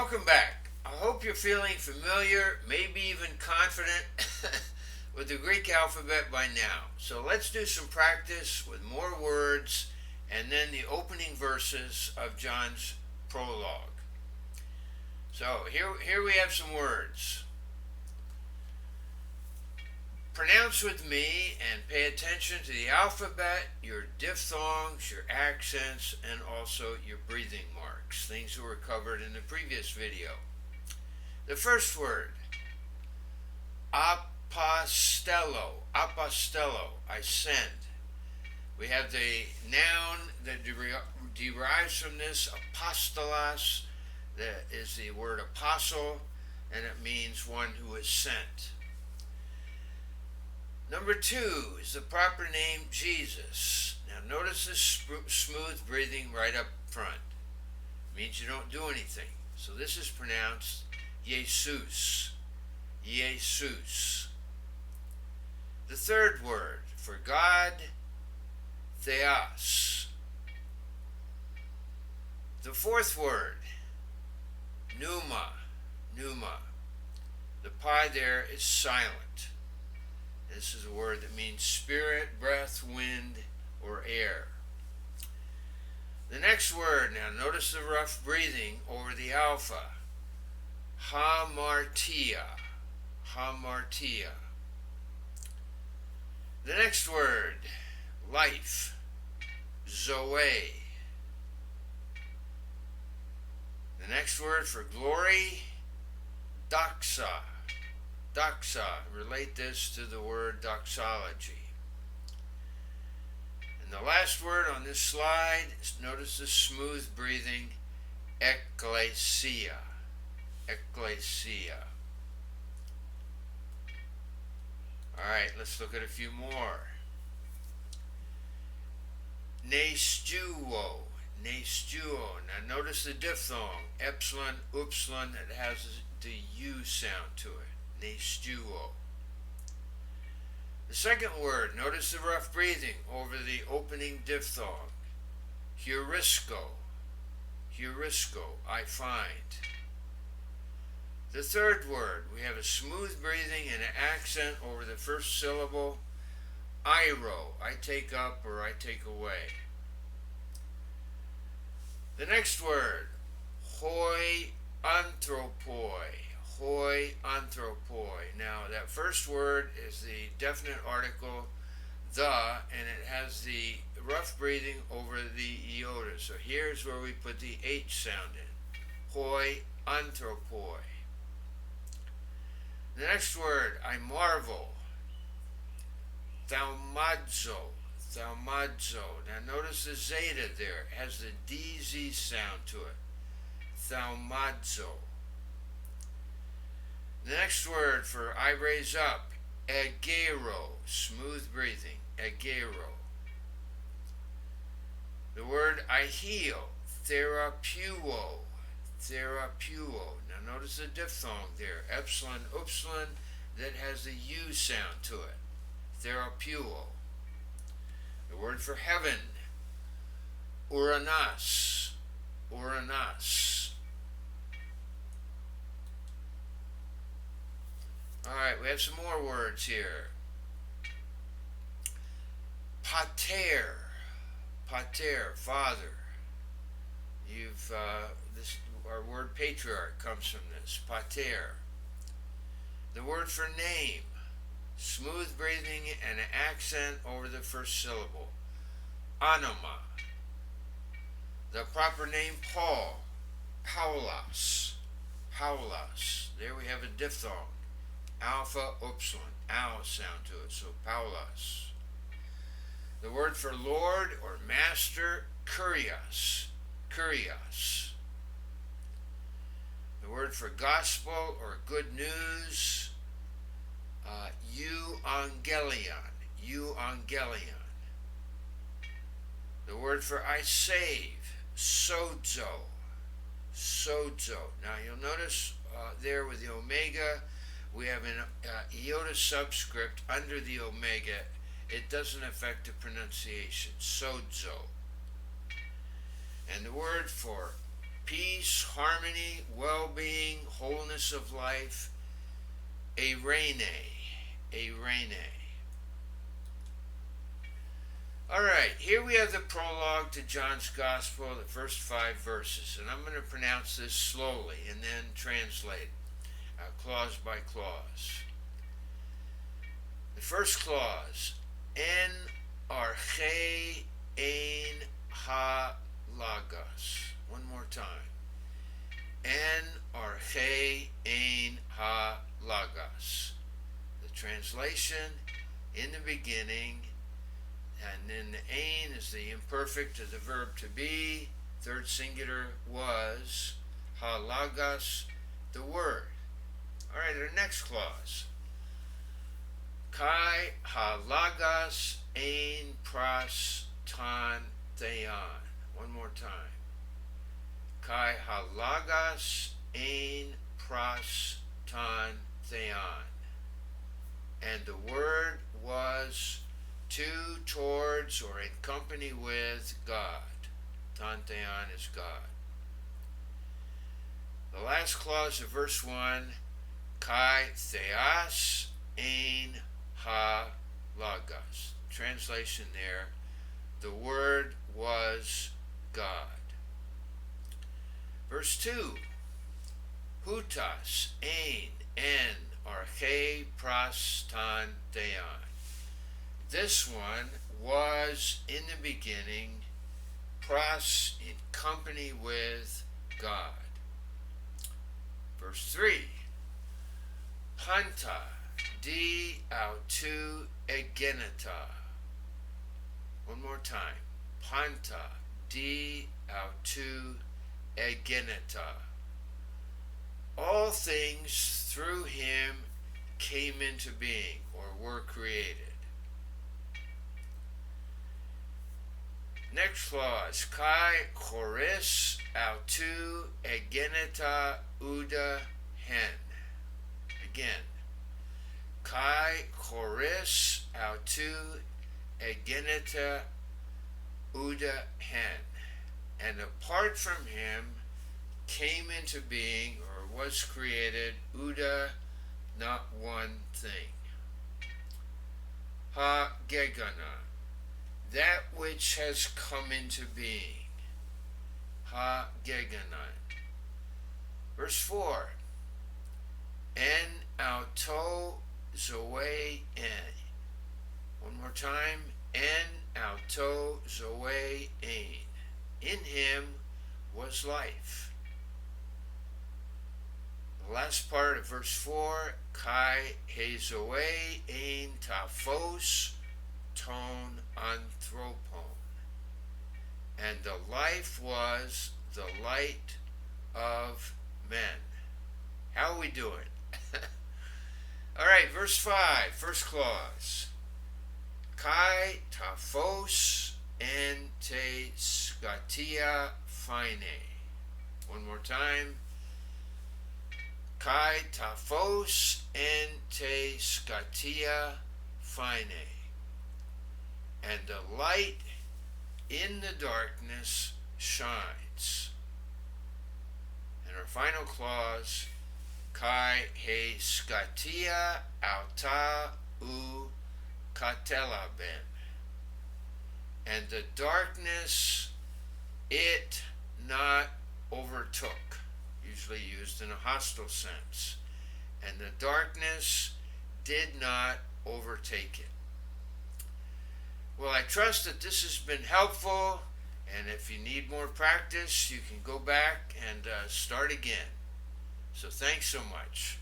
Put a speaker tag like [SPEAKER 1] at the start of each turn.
[SPEAKER 1] Welcome back. I hope you're feeling familiar, maybe even confident with the Greek alphabet by now. So let's do some practice with more words and then the opening verses of John's prologue. So here we have some words. Pronounce with me and pay attention to the alphabet, your diphthongs, your accents, and also your breathing marks, things that were covered in the previous video. The first word, apostello, I send. We have the noun that derives from this, apostolos, that is the word apostle, and it means one who is sent. Number two is the proper name Jesus. Now notice this smooth breathing right up front. It means you don't do anything. So this is pronounced Jesus. Jesus. The third word for God, theos. The fourth word, pneuma. The pi there is silent. This is a word that means spirit, breath, wind, or air. The next word, now notice the rough breathing over the alpha. Hamartia. The next word, life. Zoe. The next word for glory, doxa. Relate this to the word doxology. And the last word on this slide, notice the smooth breathing, ecclesia. Alright, let's look at a few more. Nestuo. Now notice the diphthong, epsilon, upsilon, it has the U sound to it. Nestuo. The second word, notice the rough breathing over the opening diphthong. Heurisco, I find. The third word, we have a smooth breathing and an accent over the first syllable. Iro, I take up or I take away. The next word, hoi anthropoi. Now that first word is the definite article, the, and it has the rough breathing over the iota. So here's where we put the H sound in. Hoi anthropoi. The next word, I marvel. Thaumazo. Now notice the zeta there. It has the DZ sound to it. Thaumazo. The next word for I raise up, egero, smooth breathing, egero. The word I heal, therapuo. Now notice the diphthong there, epsilon, upsilon, that has the U sound to it, therapuo. The word for heaven, uranos. Alright, we have some more words here. Pater, father. Our word patriarch comes from this, pater. The word for name, smooth breathing and an accent over the first syllable. Anoma. The proper name, Paul, Paulos. There we have a diphthong. Alpha, upsilon, ow sound to it, so Paulos. The word for Lord or Master, Kurios. The word for gospel or good news, euangelion. The word for I save, sozo. Now you'll notice there with the omega, we have an iota subscript under the omega. It doesn't affect the pronunciation. Sozo. And the word for peace, harmony, well-being, wholeness of life, eirene, eirene. All right, here we have the prologue to John's Gospel, the first 5 verses, and I'm going to pronounce this slowly and then translate clause by clause. The first clause, en arche ein ha lagos. One more time. En arche ein ha lagos. The translation, in the beginning, and then the ein is the imperfect of the verb to be, third singular was, ha lagos, the word. All right, our next clause. Kai ha lagos ein pras ton theon. One more time. Kai ha lagos ein pras ton theon. And the word was to, towards, or in company with God. Ton theon is God. The last clause of verse 1, Kai theos ein ha lagos. Translation there, the word was God. Verse 2, Hutas ein en arche pras ton theon. This one was in the beginning, pras, in company with God. Verse 3, Panta di autou egenita. One more time. Panta di autou egenita. All things through him came into being or were created. Next clause. Kai choris autou egenita ouda hen. Again. Kai choris autou egenita ouda hen. And apart from him came into being or was created ouda, not one thing. Ha gegana, that which has come into being. Ha gegana. Verse 4, en auto zoe en. One more time. En auto zoe ein. In him was life. The last part of verse 4, kai he zoe ein taphos ton anthropon. And the life was the light of men. How are we doing? All right, verse 5, first clause. Kai taphos en te skatia phine. One more time. Kai taphos en te skatia phine. And the light in the darkness shines. And our final clause, kai he skatia auta u katelabem. And the darkness it not overtook, usually used in a hostile sense. And the darkness did not overtake it. Well, I trust that this has been helpful, and if you need more practice, you can go back and start again. So thanks so much.